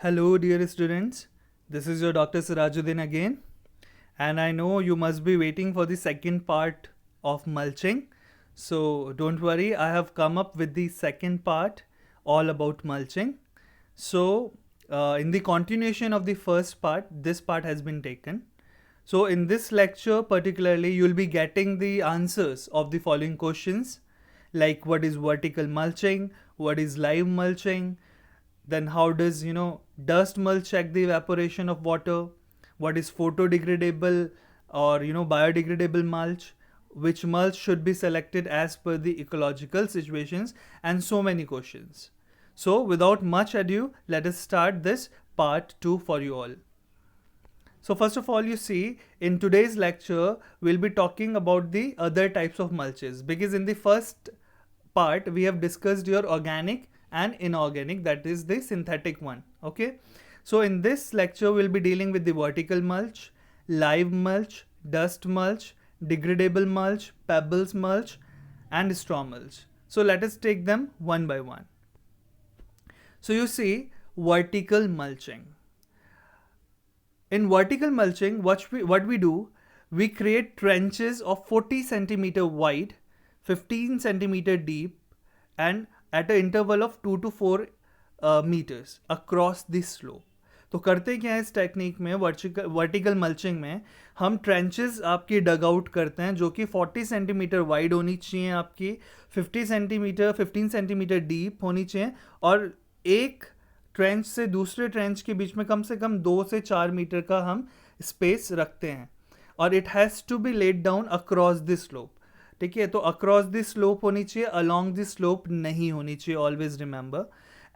Hello, dear students. This is your Dr. Sirajuddin again, and I know you must be waiting for the second part of mulching. So, don't worry, I have come up with the second part all about mulching. So, in the continuation of the first part, this part has been taken. So, in this lecture, particularly, you'll be getting the answers of the following questions like what is vertical mulching, what is live mulching, then how does dust mulch check the evaporation of water, what is photodegradable or biodegradable mulch, which mulch should be selected as per the ecological situations, and so many questions. So without much ado, let us start this part 2 for you all. So first of all, you see, in today's lecture, we'll be talking about the other types of mulches, because in the first part we have discussed your organic and inorganic, that is the synthetic one. Okay, so in this lecture we'll be dealing with the vertical mulch, live mulch, dust mulch, degradable mulch, pebbles mulch, and straw mulch. So let us take them one by one. So you see, vertical mulching. In vertical mulching, what we do, we create trenches of 40 centimeter wide, 15 centimeter deep, and at an interval of 2 to 4 meters across the slope. तो करते क्या है इस technique में, vertical mulching में हम trenches आपकी डग out करते हैं जो कि 40 सेंटीमीटर वाइड होनी चाहिए, आपकी 15 सेंटीमीटर डीप होनी चाहिए, और एक ट्रेंच से दूसरे ट्रेंच के बीच में कम से कम 2 से 4 मीटर का हम स्पेस रखते हैं, और it has to be laid down across the slope. ठीक है, तो अक्रॉस द स्लोप होनी चाहिए, अलॉन्ग द स्लोप नहीं होनी चाहिए, ऑलवेज रिमेंबर.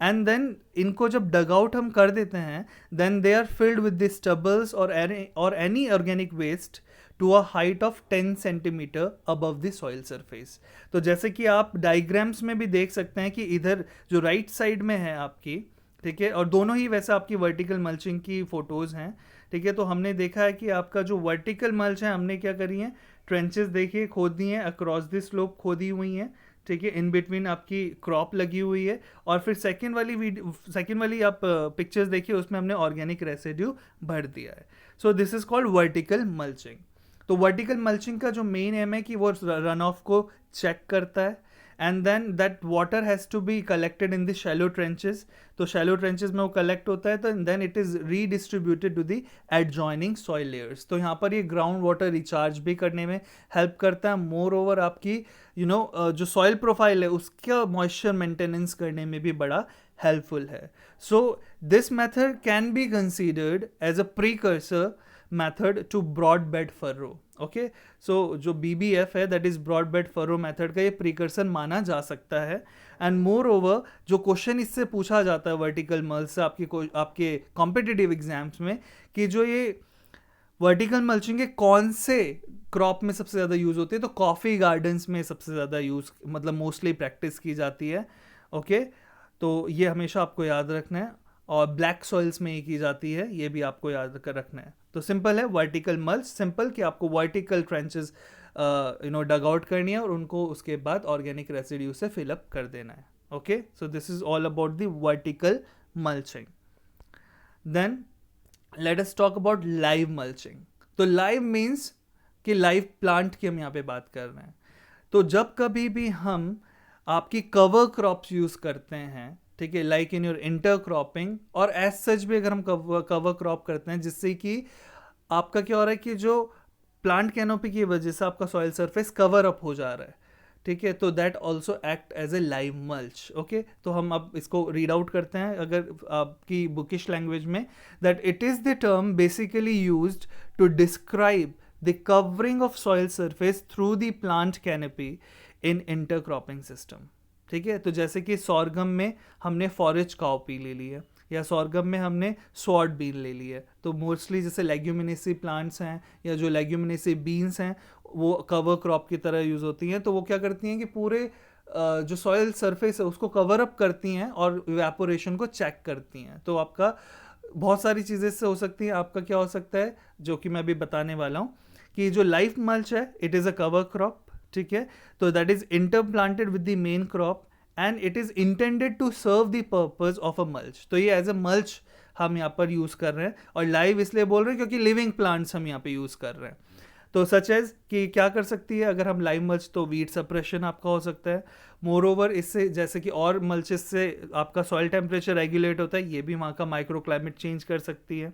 एंड देन इनको जब डग आउट हम कर देते हैं, then they are filled with the stubbles और any organic waste to a height of 10 centimetre above the soil surface. तो जैसे कि आप डायग्राम्स में भी देख सकते हैं कि इधर जो राइट साइड में है आपकी, ठीक है, और दोनों ही वैसे आपकी वर्टिकल मल्चिंग की फ़ोटोज़ हैं. ठीक है, तो हमने देखा है कि आपका जो वर्टिकल मल्च है, हमने क्या करी है, ट्रेंचेस देखिए खोद दी हैं, अक्रॉस द स्लोप खोदी हुई हैं. ठीक है, इन बिटवीन आपकी क्रॉप लगी हुई है, और फिर सेकेंड वाली आप पिक्चर्स देखिए, उसमें हमने ऑर्गेनिक रेसिड्यू भर दिया है. So this is called vertical mulching. तो वर्टिकल मल्चिंग का जो मेन एम है कि वो रन ऑफ को चेक करता है, and then that water has to be collected in the shallow trenches. तो शैलो ट्रेंचेस में वो कलेक्ट होता है, तो then it is redistributed to the adjoining soil layers. तो यहाँ पर ये ग्राउंड वाटर रिचार्ज भी करने में हेल्प करता है. मोर ओवर आपकी जो सॉइल प्रोफाइल है उसका मॉइस्चर मेंटेनेंस करने में भी बड़ा हेल्पफुल है. So this method can be considered as a precursor method to broad bed furrow. Okay, so जो BBF है, that is broad bed furrow method का ये प्रीकर्सन माना जा सकता है. एंड मोर ओवर जो क्वेश्चन इससे पूछा जाता है वर्टिकल मल्च से आपके कॉम्पिटिटिव एग्जाम्स में, कि जो ये वर्टिकल मल्चिंग के कौन से क्रॉप में सबसे ज़्यादा यूज़ होती है, तो कॉफ़ी गार्डन्स में सबसे ज़्यादा यूज़, मतलब मोस्टली प्रैक्टिस की जाती है. ओके, तो ये हमेशा आपको याद रखना है, और ब्लैक सॉइल्स में ही की जाती है, ये भी आपको याद कर रखना है. तो सिंपल है वर्टिकल मल्च, सिंपल कि आपको वर्टिकल ट्रेंचेस डग आउट करनी है, और उनको उसके बाद ऑर्गेनिक रेसिड्यू से फिलअप कर देना है. Okay, so this is all about the vertical mulching. Then let us talk about live mulching. तो लाइव मीन्स कि लाइव प्लांट की हम यहाँ पे बात कर रहे हैं. तो जब कभी भी हम आपकी कवर क्रॉप्स यूज़ करते हैं, ठीक है, like in your inter cropping, और एज सच भी अगर हम कवर क्रॉप करते हैं, जिससे कि आपका क्या हो रहा है कि जो प्लांट कैनोपी की वजह से आपका सॉइल सरफेस कवर अप हो जा रहा है, ठीक है, तो that also act as a live mulch. Okay, तो हम अब इसको रीड आउट करते हैं अगर आपकी बुकिश लैंग्वेज में, that it is the term basically used to describe the covering of soil surface through the plant canopy in intercropping system. ठीक है, तो जैसे कि सॉर्गम में हमने फॉरेज काउपी ले ली है, या सॉर्गम में हमने स्वॉर्ड बीन ले ली है. तो मोस्टली जैसे लेग्यूमिनेसी प्लांट्स हैं या जो लेग्यूमिनेसी बीन्स हैं, वो कवर क्रॉप की तरह यूज़ होती हैं. तो वो क्या करती हैं कि पूरे जो सॉइल सरफेस है उसको कवर अप करती हैं और इवेपोरेशन को चेक करती हैं. तो आपका बहुत सारी चीज़ें इससे हो सकती हैं. आपका क्या हो सकता है, जो कि मैं अभी बताने वाला हूँ, कि जो लाइफ मल्च है, it is a cover crop. ठीक है, तो that is interplanted with the main crop, and it is intended to serve the purpose of a mulch. तो ये एज अ मल्च हम यहाँ पर यूज़ कर रहे हैं, और लाइव इसलिए बोल रहे हैं क्योंकि लिविंग प्लांट्स हम यहाँ पे यूज़ कर रहे हैं। तो सच एज कि क्या कर सकती है अगर हम लाइव मल्च, तो वीट सप्रेशन आपका हो सकता है। मोर ओवर इससे जैसे कि और मल्चेस से आपका सॉइल टेम्परेचर रेगुलेट होता है, ये भी वहाँ का माइक्रो क्लाइमेट चेंज कर सकती है।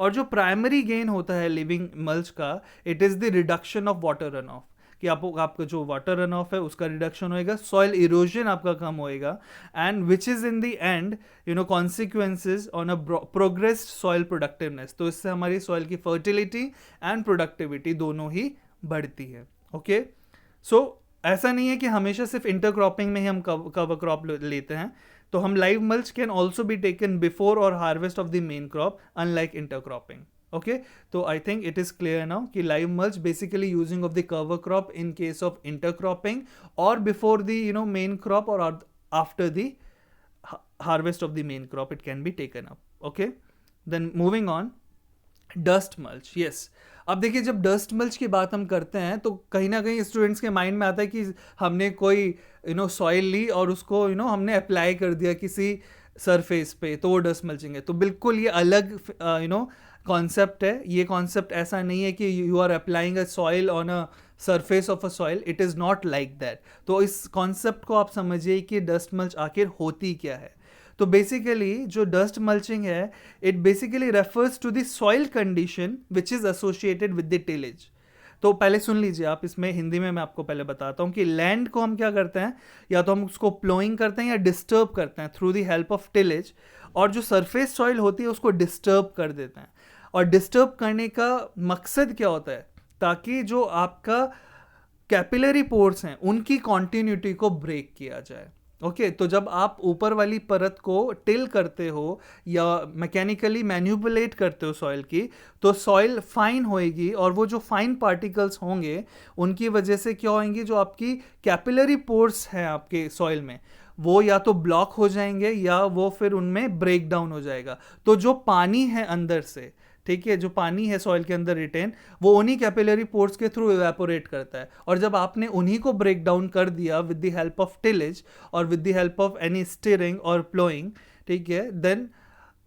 और जो प्राइमरी गेन होता है लिविंग मल्च का, it is the reduction of water run of, कि आपका जो वाटर रन ऑफ है उसका रिडक्शन होएगा, सॉइल इरोजन आपका कम होएगा, and which is in the end consequences on a progressed soil productiveness. तो इससे हमारी सॉइल की फर्टिलिटी एंड प्रोडक्टिविटी दोनों ही बढ़ती है। ओके, सो ऐसा नहीं है कि हमेशा सिर्फ इंटरक्रॉपिंग में ही हम कवर क्रॉप लेते हैं, तो हम live mulch can also be taken before और harvest of the main crop, unlike intercropping. Okay, तो I think it is clear now कि live mulch basically using of the cover crop in case of intercropping, और before the main crop, और after the harvest of the main crop it can be taken up. Okay, then moving on, dust mulch. Yes, अब देखिए जब dust mulch की बात हम करते हैं तो कहीं ना कहीं स्टूडेंट्स के माइंड में आता है कि हमने कोई सॉइल ली और उसको हमने अप्लाई कर दिया किसी सरफेस पे, तो वो डस्ट मल्चिंग है। तो बिल्कुल ये अलग कॉन्सेप्ट है। ये कॉन्सेप्ट ऐसा नहीं है कि you are applying a soil on a surface of a soil, it is not like that. तो इस कॉन्सेप्ट को आप समझिए कि डस्ट मल्च आखिर होती क्या है। तो बेसिकली जो डस्ट मल्चिंग है, it basically refers to the soil condition which is associated with the tillage. तो पहले सुन लीजिए आप, इसमें हिंदी में मैं आपको पहले बताता हूँ कि लैंड को हम क्या करते हैं, या तो हम उसको प्लोइंग करते हैं या डिस्टर्ब करते हैं through the help of tillage, और जो सरफेस सॉइल होती है उसको डिस्टर्ब कर देते हैं। और डिस्टर्ब करने का मकसद क्या होता है, ताकि जो आपका कैपिलरी पोर्स हैं उनकी कॉन्टिन्यूटी को ब्रेक किया जाए। ओके, तो जब आप ऊपर वाली परत को टिल करते हो या मैकेनिकली मैन्युपुलेट करते हो सॉइल की, तो सॉइल फाइन होएगी, और वो जो फाइन पार्टिकल्स होंगे उनकी वजह से क्या होंगे, जो आपकी कैपिलरी पोर्स हैं आपके सॉइल में, वो या तो ब्लॉक हो जाएंगे या वो फिर उनमें ब्रेक डाउन हो जाएगा। तो जो पानी है अंदर से, ठीक है, जो पानी है सॉइल के अंदर रिटेन, वो उन्हीं कैपिलरी पोर्स के थ्रू इवेपोरेट करता है। और जब आपने उन्हीं को ब्रेक डाउन कर दिया with the help of tillage और with the help of any steering और प्लोइंग, ठीक है, देन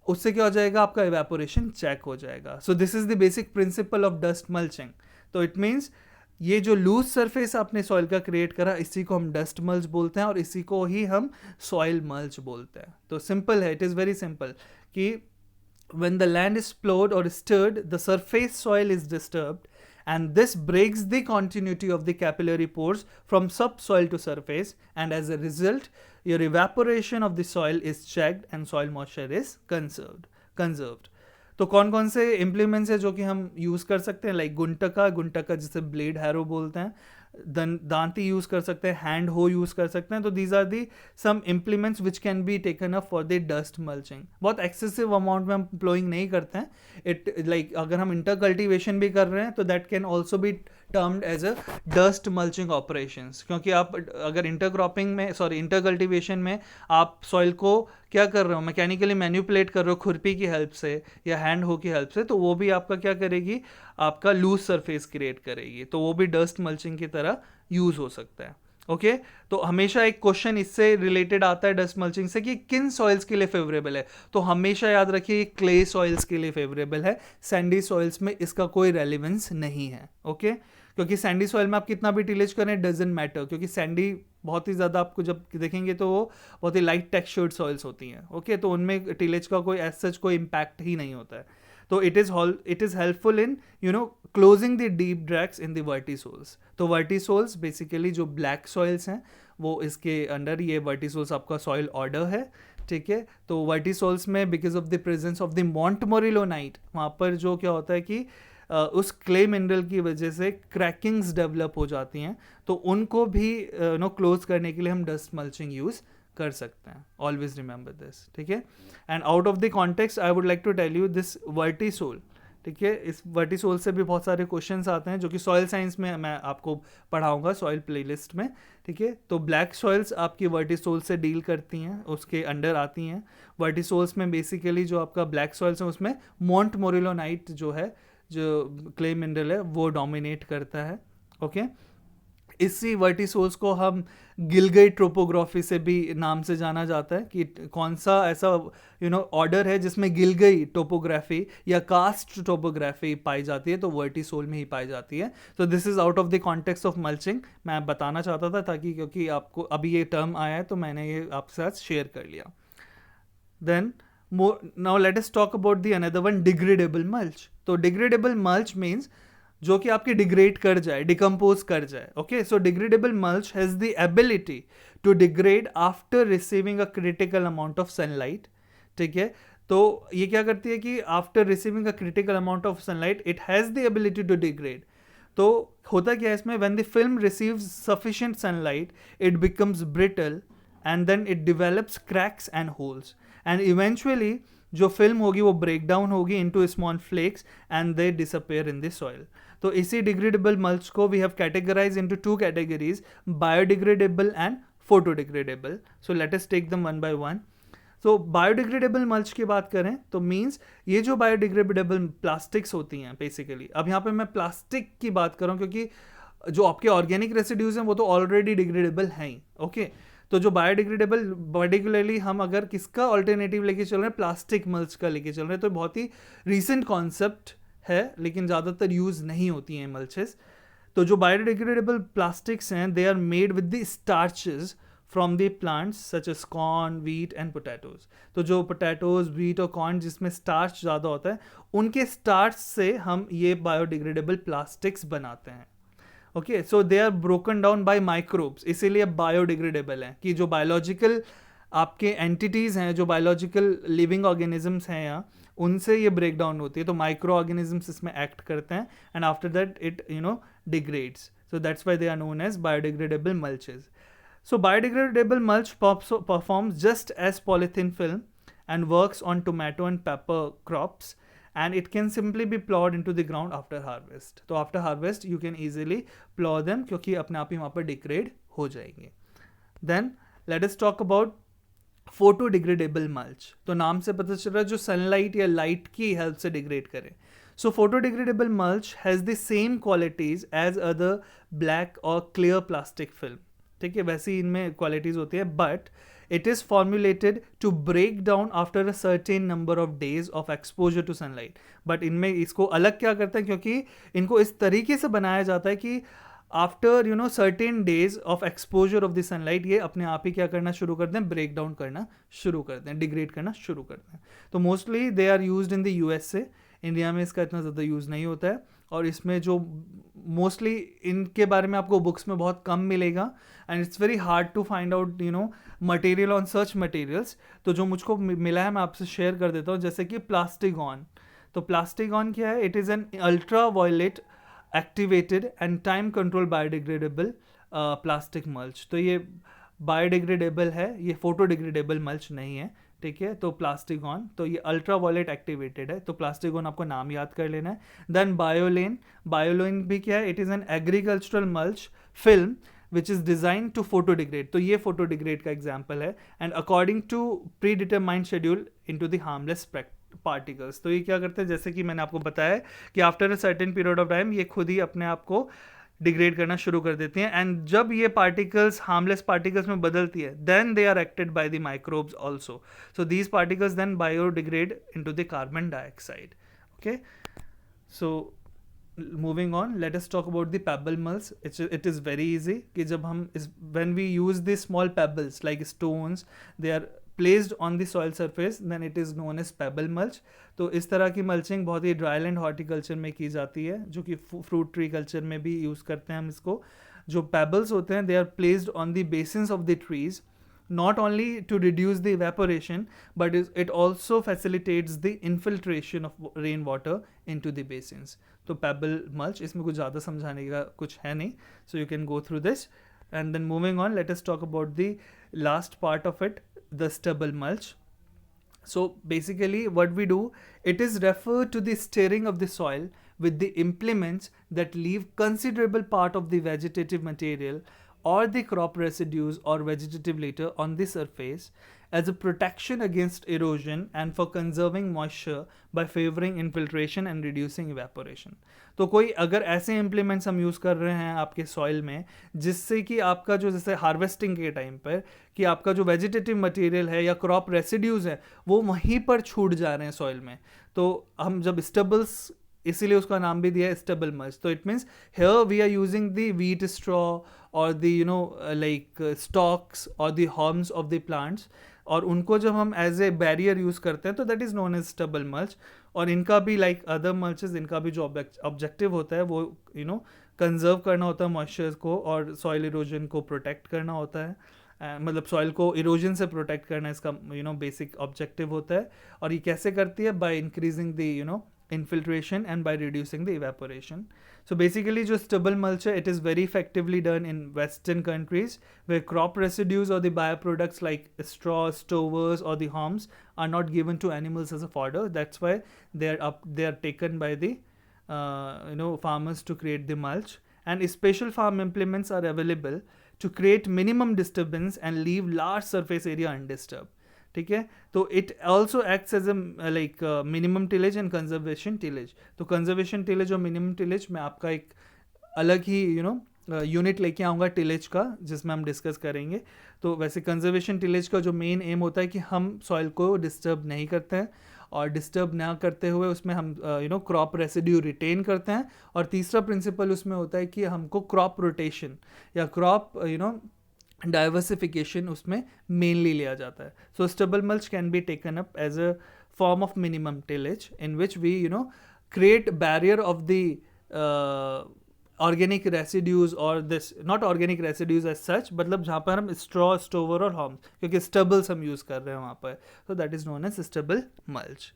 उससे क्या हो जाएगा, आपका इवेपोरेशन चेक हो जाएगा। सो this is the basic principle of dust mulching. तो इट मीन्स ये जो लूज सरफेस आपने सॉइल का क्रिएट करा, इसी को हम डस्ट मल्च बोलते हैं, और इसी को ही हम सॉइल मल्च बोलते हैं। तो सिंपल है, इट इज़ वेरी सिंपल कि when the land is plowed or stirred, the surface soil is disturbed, and this breaks the continuity of the capillary pores from subsoil to surface, and as a result, your evaporation of the soil is checked and soil moisture is conserved. तो कौन कौन से implements है जो कि हम use कर सकते हैं, लाइक गुंटका जिसे ब्लेड हैरो बोलते हैं, दांती यूज़ कर सकते हैं, हैंड हो यूज़ कर सकते हैं। तो these are the some implements which can be taken up for the dust mulching. बहुत एक्सेसिव अमाउंट में हम प्लोइंग नहीं करते हैं, इट लाइक अगर हम इंटर कल्टिवेशन भी कर रहे हैं तो that can also be termed as a dust mulching operations, क्योंकि आप अगर इंटर कल्टिवेशन में आप सॉइल को क्या कर रहे हो, मैकेनिकली मैन्युपुलेट कर रहे हो खुरपी की हेल्प से या हैंड हो की हेल्प से, तो वो भी आपका क्या करेगी, आपका लूज सरफेस क्रिएट करेगी, तो वो भी डस्ट मल्चिंग की तरह यूज हो सकता है। ओके, तो हमेशा एक क्वेश्चन इससे रिलेटेड आता है डस्ट मल्चिंग से कि किन सॉइल्स के लिए फेवरेबल है। तो हमेशा याद रखिए क्ले सॉइल्स के लिए फेवरेबल है, सैंडी सॉइल्स में इसका कोई रेलिवेंस नहीं है। ओके, क्योंकि सैंडी सॉइल में आप कितना भी टिलेज करें डजंट मैटर, क्योंकि सैंडी बहुत ही ज़्यादा आपको जब देखेंगे तो वो बहुत ही लाइट टेक्सचर्ड सॉइल्स होती हैं। ओके, तो उनमें टिलेज का कोई एज सच कोई इम्पैक्ट ही नहीं होता है। तो it is helpful in closing the deep cracks in the vertisols. तो वर्टिसोल्स बेसिकली जो ब्लैक सॉइल्स हैं वो इसके अंडर, ये वर्टिसोल्स आपका सॉइल ऑर्डर है, ठीक है। तो वर्टिसोल्स में because of the presence of the montmorillonite, वहाँ पर जो क्या होता है कि उस क्ले मिनरल की वजह से क्रैकिंग्स डेवलप हो जाती हैं, तो उनको भी क्लोज करने के लिए हम डस्ट मल्चिंग यूज़ कर सकते हैं। ऑलवेज रिमेंबर दिस, ठीक है। And out of the context I would like to tell you this vertisol, ठीक है। इस वर्टिसोल से भी बहुत सारे क्वेश्चंस आते हैं जो कि सॉइल साइंस में मैं आपको पढ़ाऊंगा सॉइल प्लेलिस्ट में, ठीक है। तो ब्लैक सॉइल्स आपकी वर्टिसोल से डील करती हैं, उसके अंडर आती हैं। वर्टिसोल्स में बेसिकली जो आपका ब्लैक सॉइल्स हैं उसमें मोंटमोरिलोनाइट जो है, जो क्ले मिनरल है, वो डोमिनेट करता है। ओके, इसी वर्टिसोल्स को हम गिलगई ट्रोपोग्राफी से भी नाम से जाना जाता है कि कौन सा ऐसा ऑर्डर है जिसमें गिलगई टोपोग्राफी या कास्ट टोपोग्राफी पाई जाती है, तो वर्टिसोल में ही पाई जाती है. तो this is out of the context of mulching. मैं बताना चाहता था ताकि क्योंकि आपको अभी ये टर्म आया है तो मैंने ये आपके साथ शेयर कर लिया. Then now let us talk about the another one, degradable mulch. तो डिग्रेडेबल मल्च मीन्स जो कि आपकी डिग्रेड कर जाए, डिकम्पोज कर जाए. Okay, so degradable mulch has the ability to degrade after receiving a critical amount of sunlight. ठीक है, तो ये क्या करती है कि after receiving a critical amount of sunlight it has the ability to degrade. तो होता क्या है इसमें, when the film receives sufficient sunlight it becomes brittle and then it develops cracks and holes and eventually जो film होगी वो break down होगी into small flakes and they disappear in the soil. तो इसी डिग्रेडेबल मल्च को we have categorise into two categories, biodegradable and photodegradable. So let us take them one by one. तो biodegradable mulch की बात करें तो means ये जो बायोडिग्रेडेबल प्लास्टिक्स होती हैं बेसिकली, अब यहाँ पे मैं प्लास्टिक की बात कर रहा हूँ क्योंकि जो आपके ऑर्गेनिक रेसिड्यूज हैं वो तो ऑलरेडी डिग्रेडेबल हैं ही. ओके, तो जो बायोडिग्रेडेबल पर्टिकुलरली हम अगर किसका ऑल्टरनेटिव लेके चल रहे हैं, प्लास्टिक मल्च का लेके चल रहे हैं, तो बहुत ही रीसेंट कॉन्सेप्ट है लेकिन ज़्यादातर यूज़ नहीं होती हैं मल्चेस. तो जो बायोडिग्रेडेबल प्लास्टिक्स हैं they are made with the starches from the plants such as corn, wheat and potatoes. तो जो पोटैटोज, व्हीट और कॉर्न जिसमें स्टार्च ज़्यादा होता है उनके स्टार्च से हम ये बायोडिग्रेडेबल प्लास्टिक्स बनाते हैं. Okay, so they are broken down by microbes, इसीलिए बायोडिग्रेडेबल हैं कि जो बायोलॉजिकल आपके एंटिटीज़ हैं, जो बायोलॉजिकल लिविंग ऑर्गेनिजम्स हैं यहाँ, उनसे ये ब्रेक डाउन होती है. तो माइक्रो ऑर्गेनिजम्स इसमें एक्ट करते हैं and after that it degrades. So that's why they are known as biodegradable mulches. So biodegradable mulch performs just as polythene film and works on tomato and pepper crops, and it can simply be plowed into the ground after harvest. तो after harvest you can easily plow them क्योंकि अपने आप ही वहाँ पर degrade हो जाएंगे. Then let us talk about photodegradable mulch. तो नाम से पता चल रहा है जो सनलाइट या लाइट की हेल्प से डिग्रेड करे. So photodegradable mulch has the same qualities as other black or clear plastic film. ठीक है, वैसी इनमें क्वालिटीज़ होती है, but it is formulated to break down after a certain number of days of exposure to sunlight. But इनमें इसको अलग क्या करते हैं, क्योंकि इनको इस तरीके से बनाया जाता है कि after certain days of exposure of the sunlight ये अपने आप ही क्या करना शुरू करते हैं, ब्रेक डाउन करना शुरू करते हैं, डिग्रेड करना शुरू करते हैं. तो mostly they are used in the USA. India में इसका इतना ज़्यादा यूज़ नहीं होता है और इसमें जो मोस्टली इनके बारे में आपको बुक्स में बहुत कम मिलेगा and it's very hard to find out material on search materials. तो जो मुझको मिला है मैं आपसे शेयर कर देता हूँ, जैसे कि प्लास्टिकॉन. तो प्लास्टिकॉन क्या है, it is an ultraviolet activated and time control biodegradable plastic mulch. तो ये बायोडिग्रेडेबल है, ये फोटोडिग्रेडेबल मल्च नहीं है. ठीक है, तो प्लास्टिकॉन, तो ये अल्ट्रा वायलेट एक्टिवेटेड है, तो प्लास्टिकॉन आपको नाम याद कर लेना है. देन बायोलेन. बायोलेन भी क्या है, it is an agricultural mulch film which is design to photodegrade. तो ये फोटोडिग्रेड का एग्जाम्पल है and according to predetermined schedule into the harmless particles. तो ये क्या करते हैं, जैसे कि मैंने आपको बताया कि after a certain period of time ये खुद ही अपने आप को डिग्रेड करना शुरू कर देती हैं एंड जब ये पार्टिकल्स हार्मलेस पार्टिकल्स में बदलती है then they are acted by the microbes also. So these particles then biodegrade into the carbon dioxide. Okay, so moving on, let us talk about the pebble mulch. It is very easy कि जब हम when we use these small pebbles like stones, they are placed on the soil surface, then it is known as pebble mulch. तो इस तरह की mulching बहुत ही dry land horticulture में की जाती है, जो कि फ्रूट ट्री कल्चर में भी यूज़ करते हैं हम इसको. जो पेबल्स होते हैं they are placed on the basins of the trees, not only to reduce the evaporation but it also facilitates the infiltration of rainwater into the basins. तो pebble mulch, इसमें कुछ ज़्यादा समझाने का कुछ है नहीं, so you can go through this. And then moving on, let us talk about the last part of it, the stubble mulch. So basically what we do, it is referred to the stirring of the soil with the implements that leave considerable part of the vegetative material or the crop residues or vegetative matter on the surface as a protection against erosion and for conserving moisture by favoring infiltration and reducing evaporation. तो कोई अगर ऐसे implements हम use कर रहे हैं आपके soil में जिससे कि आपका जो जैसे हार्वेस्टिंग के टाइम पर कि आपका जो वेजिटेटिव मटेरियल है या क्रॉप रेसिड्यूज़ है वो वहीं पर छूट जा रहे हैं सॉइल में, तो हम जब स्टबल्स, इसीलिए उसका नाम भी दिया है स्टेबल मल्च. तो it means here we are using the wheat straw और द लाइक स्टॉक्स और the haulms of the plants, और उनको जब हम एज ए बैरियर यूज़ करते हैं तो that is known as stable mulch. और इनका भी लाइक अदर मल्चेस, इनका भी जो ऑब्जेक्टिव होता है वो कंजर्व करना होता है मॉइस्चर को और सॉइल इरोजन को प्रोटेक्ट करना होता है. मतलब सॉइल को इरोजन से प्रोटेक्ट करना इसका बेसिक ऑब्जेक्टिव होता है. और ये कैसे करती है? By increasing the infiltration and by reducing the evaporation. So basically जो stubble mulch है, it is very effectively done in western countries where crop residues or the bioproducts like straw, stovers or the haulms are not given to animals as a fodder. That's why they are taken by the farmers to create the mulch. And special farm implements are available to create minimum disturbance and leave large surface area undisturbed. ठीक है, तो it also acts as a like minimum tillage and conservation tillage. तो conservation tillage और minimum tillage में आपका एक अलग ही unit लेके आऊँगा टिलेज का, जिसमें हम डिस्कस करेंगे. तो वैसे कंजर्वेशन टिलेज का जो मेन एम होता है कि हम सॉइल को डिस्टर्ब नहीं करते हैं, और डिस्टर्ब ना करते हुए उसमें हम क्रॉप रेसिड्यू रिटेन करते हैं. और तीसरा प्रिंसिपल उसमें होता है कि हमको क्रॉप रोटेशन या क्रॉप डाइवर्सिफिकेशन उसमें मेनली लिया जाता है. So stable mulch can be taken up as a form of minimum tillage in which we create barrier of the organic residues और this not organic residues as such, मतलब जहाँ पर हम straw, stover और हॉर्म्स, क्योंकि स्टबल्स हम use कर रहे हैं वहाँ पर, तो that is known as stable mulch.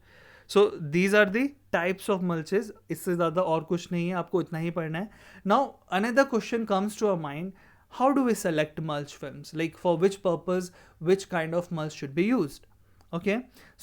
So these are the types of mulches. इससे ज़्यादा और कुछ नहीं है, आपको इतना ही पढ़ना है. Now another question comes to our mind, how do we select mulch films? Like for which purpose, which kind of mulch should be used? Okay,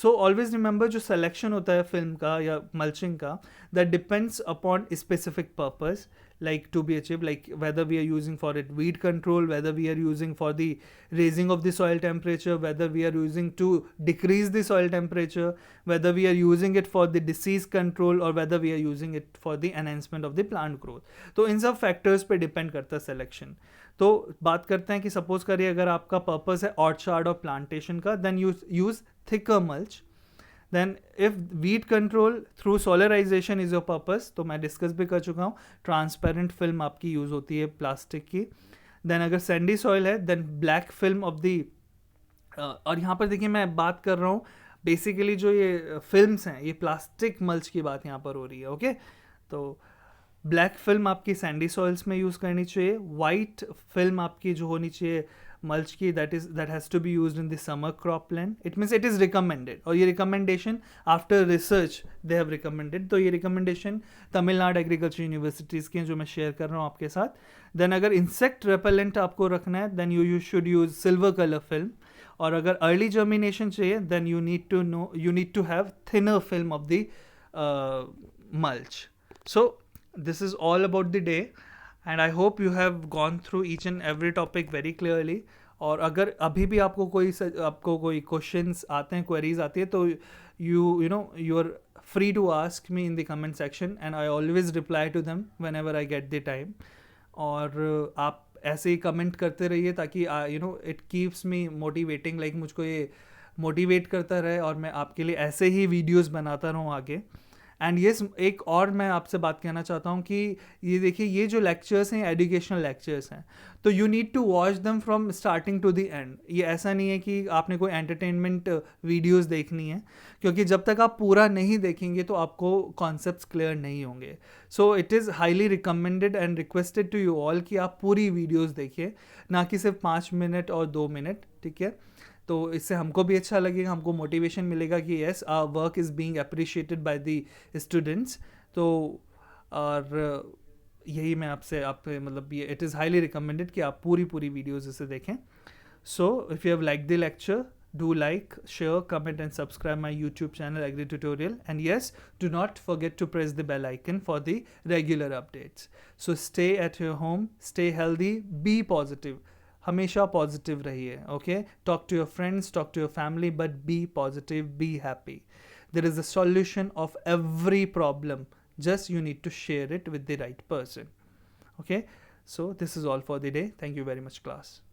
so always remember जो selection होता है film का या mulching का, that depends upon a specific purpose like to be achieved, like whether we are using for it weed control, whether we are using for the raising of the soil temperature, whether we are using to decrease the soil temperature, whether we are using it for the disease control or whether we are using it for the enhancement of the plant growth. तो इन सब factors पे depend करता है selection. तो बात करते हैं कि सपोज करिए अगर आपका पर्पस है ऑर्चार्ड और प्लांटेशन का, then use thicker mulch. Then if weed control through solarisation is your purpose, तो मैं डिस्कस भी कर चुका हूँ, ट्रांसपेरेंट फिल्म आपकी यूज़ होती है प्लास्टिक की. देन अगर सैंडी सॉइल है then black film of the, और यहाँ पर देखिए मैं बात कर रहा हूँ बेसिकली जो ये फिल्म्स हैं ये प्लास्टिक मल्च की बात यहाँ पर हो रही है. ओके, तो ब्लैक फिल्म आपकी सैंडी सॉइल्स में यूज़ करनी चाहिए. वाइट फिल्म आपकी जो होनी चाहिए मल्च की, that has to be used in the summer crop plan. It means it is recommended, और ये recommendation after research they have recommended. तो ये रिकमेंडेशन तमिलनाडु एग्रीकल्चर यूनिवर्सिटीज़ की हैं जो मैं शेयर कर रहा हूँ आपके साथ. देन अगर इंसेक्ट रेपेलेंट आपको रखना है then you should use silver colour film. और अगर अर्ली जर्मिनेशन चाहिए then you need to have thinner film of the mulch. So this is all about the day and I hope you have gone through each and every topic very clearly. और अगर अभी भी आपको कोई questions आते हैं, queries आती है, तो you are free to ask me in the comment section and I always reply to them whenever I get the time. और आप ऐसे ही कमेंट करते रहिए ताकि it keeps me motivating, like मुझको ये मोटिवेट करता रहे और मैं आपके लिए ऐसे ही वीडियोस बनाता रहूँ आगे. एंड ये एक और मैं आपसे बात कहना चाहता हूँ कि ये देखिए ये जो लेक्चर्स हैं एजुकेशनल लेक्चर्स हैं, तो you need to watch them from starting to the end. ये ऐसा नहीं है कि आपने कोई एंटरटेनमेंट वीडियोस देखनी है, क्योंकि जब तक आप पूरा नहीं देखेंगे तो आपको कॉन्सेप्ट्स क्लियर नहीं होंगे. So it is highly recommended and requested to you all कि आप पूरी वीडियोज़ देखिए, ना कि सिर्फ 5 मिनट और 2 मिनट. ठीक है, तो इससे हमको भी अच्छा लगेगा, हमको मोटिवेशन मिलेगा कि yes our work is being appreciated by the students. तो और यही मैं आप मतलब ये इट इज़ हाईली रिकमेंडेड कि आप पूरी वीडियोज़ इसे देखें. So if you have like the lecture, do like, share, comment and subscribe my YouTube channel Agri Tutorial, and yes, do not forget to press the bell icon for the regular updates. So stay at your home, stay healthy, be positive. हमेशा positive रहिए. Okay, talk to your friends, talk to your family, but be positive, be happy. There is a solution of every problem. Just you need to share it with the right person. Okay, so this is all for the day. Thank you very much, class.